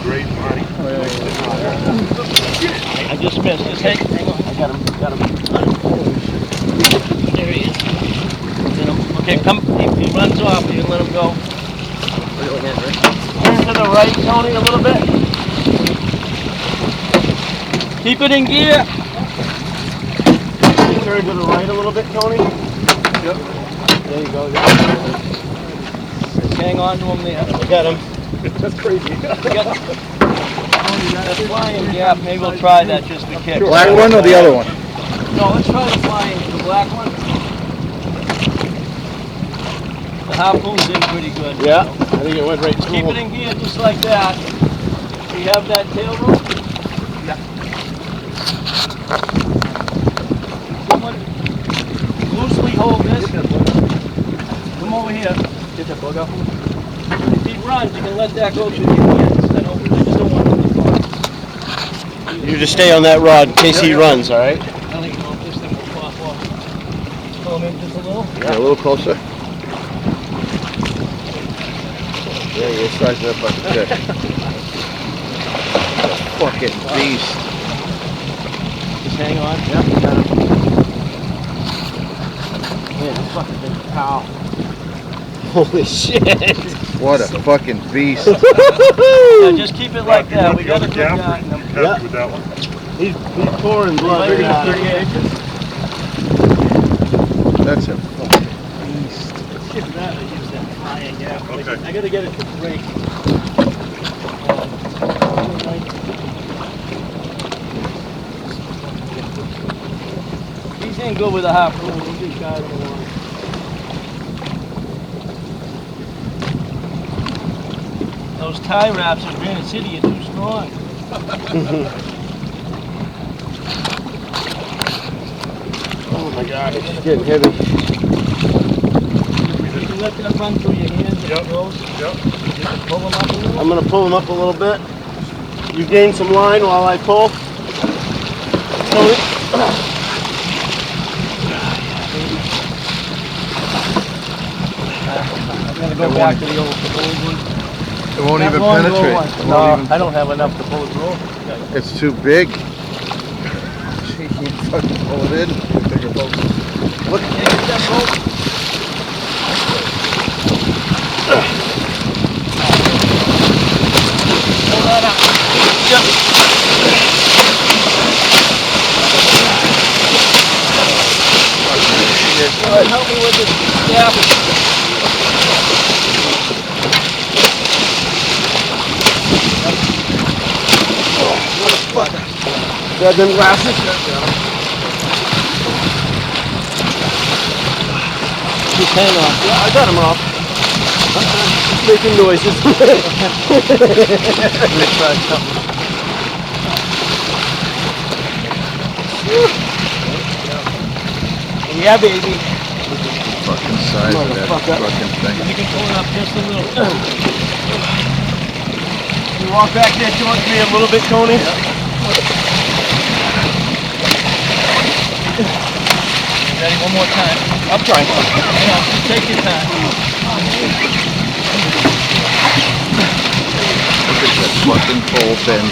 great, Marty. I just missed. Just hang on. I got him. There he is. Okay, come. He runs off. You can let him go. Turn to the right, Tony, a little bit. Keep it in gear. Turn to the right a little bit, Tony. Yep. There you go. Just hang on to him there. I got him. That's crazy. That flying gap, maybe we'll try that just for kicks. Black one or the other one? No, let's try the flying, the black one. The harpoon's in pretty good. Yeah, I think it went right through. Keep it in gear just like that. Do you have that tail rope? Yeah. Someone loosely hold this. Come over here. Get that bug off him. If he runs, you can let that go through your hands. I just don't want him to fall. You just stay on that rod in case he runs, all right? I don't even know if this thing will pop off. Pull him in just a little. Yeah, a little closer. Yeah, you're sizing up like a chick. Fucking beast. Just hang on. Yep, got him. Man, this fucking thing's a cow. Holy shit. What a fucking beast. Yeah, just keep it like that. We got a good guy in him. Yeah. With that one. He's pouring blood. Maybe Right now. 30 inches. That's a fucking beast. If not, I use that flying gap. Okay. I gotta get it to break. He's in good with a harpoon. We'll just guide him along. Those tie wraps in Granite City are too strong. Oh my god, it's getting heavy. You can let that run through your hands as it goes. Yep. You can pull them up a little. I'm gonna pull him up a little bit. You gain some line while I pull. Tony. I'm gonna go back to the old one. It won't That even long low penetrate. one. It No, won't even, I don't have enough to pull it through. it's too big. Gee, you fucking pull it in. Bigger boat. Look, get that boat. Pull that up. Yep. Help me with this gap. Grab them glasses. Just hang on. Yeah, I got him off. Just making noises. Let me try something. Yeah, baby. Fucking size of that Motherfucker. fucking thing. You can pull it up just a little. You walk back there towards me a little bit, Tony. Ready? One more time. I'm trying. Yeah, just take your time. Look at that fucking pole bend.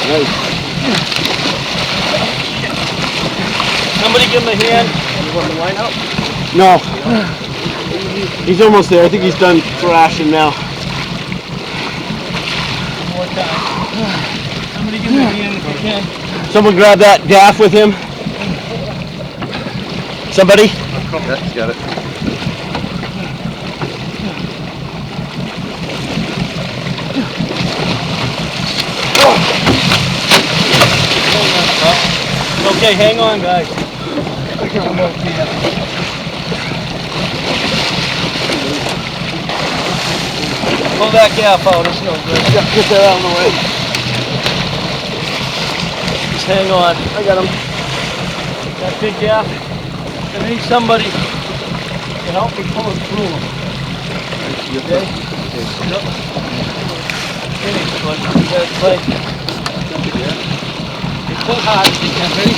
Nice. Somebody give him a hand. You want the line out? No. He's almost there. I think he's done thrashing now. One more time. Somebody give him a hand if you can. Someone grab that gaff with him. Somebody? Yeah, he's got it. Okay, hang on, guys. Pull that gap out. It's no good. Yeah, get that out of the way. Just hang on. I got him. That big gap. I need somebody to help me pull it through. Okay? Yep. Finish, bud. You gotta play. You pull hard if you can. Ready?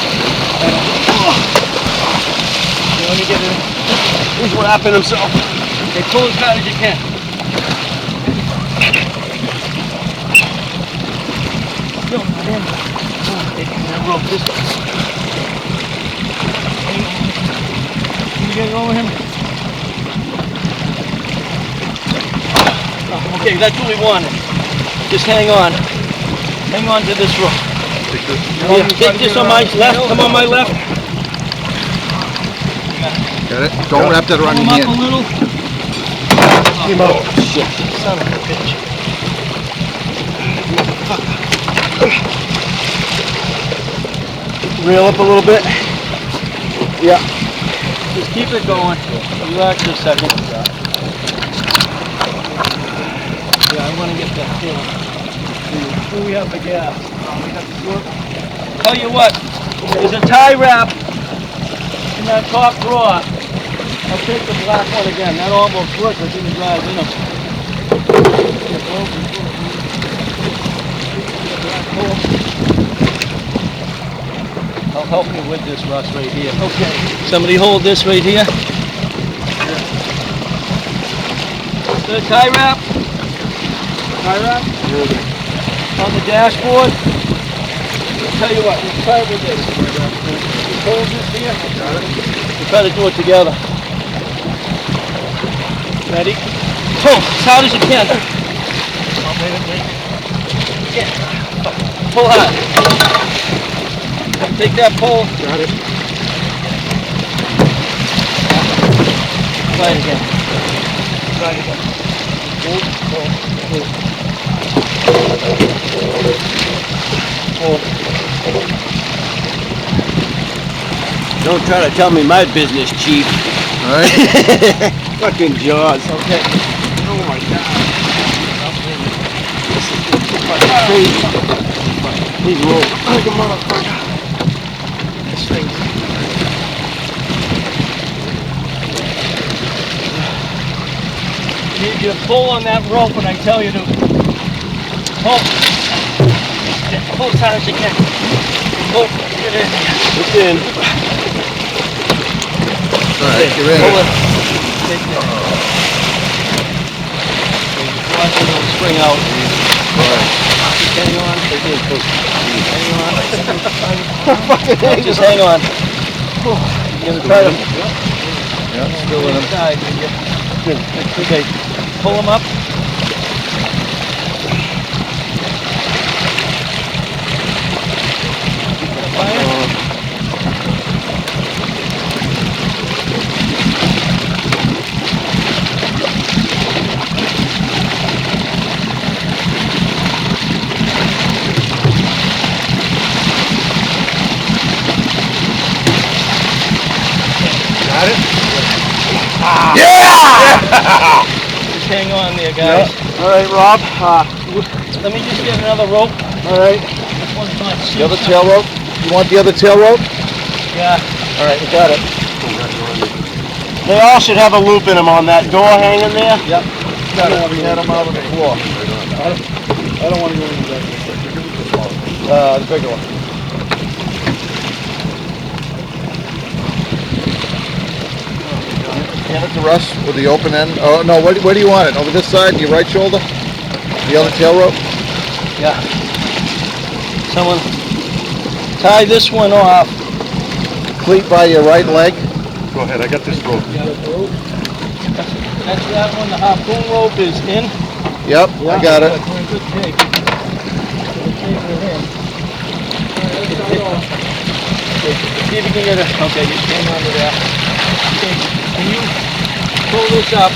You want to get it? He's wrapping himself. Okay, pull as hard as you can. No, not in. Taking that rope this way. Can you get over him? Oh, okay, that's what we wanted. Just hang on. Hang on to this rope. Here, take this on my left. Come on my left. Got it? Don't wrap that around Pull your him up a hand. little. Oh, shit. Son of a bitch. Reel up a little bit. Yeah. Just keep it going. Relax for a second. Yeah, I want to get that feeling. Who we have the gas? We got the short. Tell you what, there's a tie wrap in that top drawer. I'll take the black one again. That almost worked. I didn't drive in them. I'll help you with this, Russ, right here. Okay. Somebody hold this right here. The tie wrap. Tie wrap. On the dashboard. I'll tell you what, we'll try with this. Just hold this here. We'll try to do it together. Ready? Pull as hard as you can. Yeah. Pull hard. Take that pole. Got it. Try it again. Try it again. Pull, pull, pull. Pull. Don't try to tell me my business, Chief. Alright? Fucking jaws. Okay. Oh my God. He's rolling like a motherfucker. This thing. You need to pull on that rope when I tell you to. Pull. Pull as hard as you can. Pull. Get in. It's in. Alright, you're in. Pull it. Take it. Watch it, it'll spring out. Alright. Hang on. Hang on. Just hang on. You're gonna try to. Yeah, still in him. Side. Okay. Pull him up. Got it? Just hang on there, guys. All right, Rob. Let me just get another rope. All right. This one's not The other tail rope? You want the other tail rope? Yeah. Alright, we got it. They all should have a loop in them on that door hanging there. Yep. Got it. We had them out on the floor. I don't want to go into that. The bigger one. Hand it to Russ with the open end. Oh, no, where do you want it? Over this side, your right shoulder? The other tail rope? Yeah. Someone tie this one off. Cleat by your right leg. Go ahead, I got this rope. That's that one. The harpoon rope is in. Yep, I got it. Good shape. See if you can get it. Okay, just hang on to that. Okay, can you pull this up?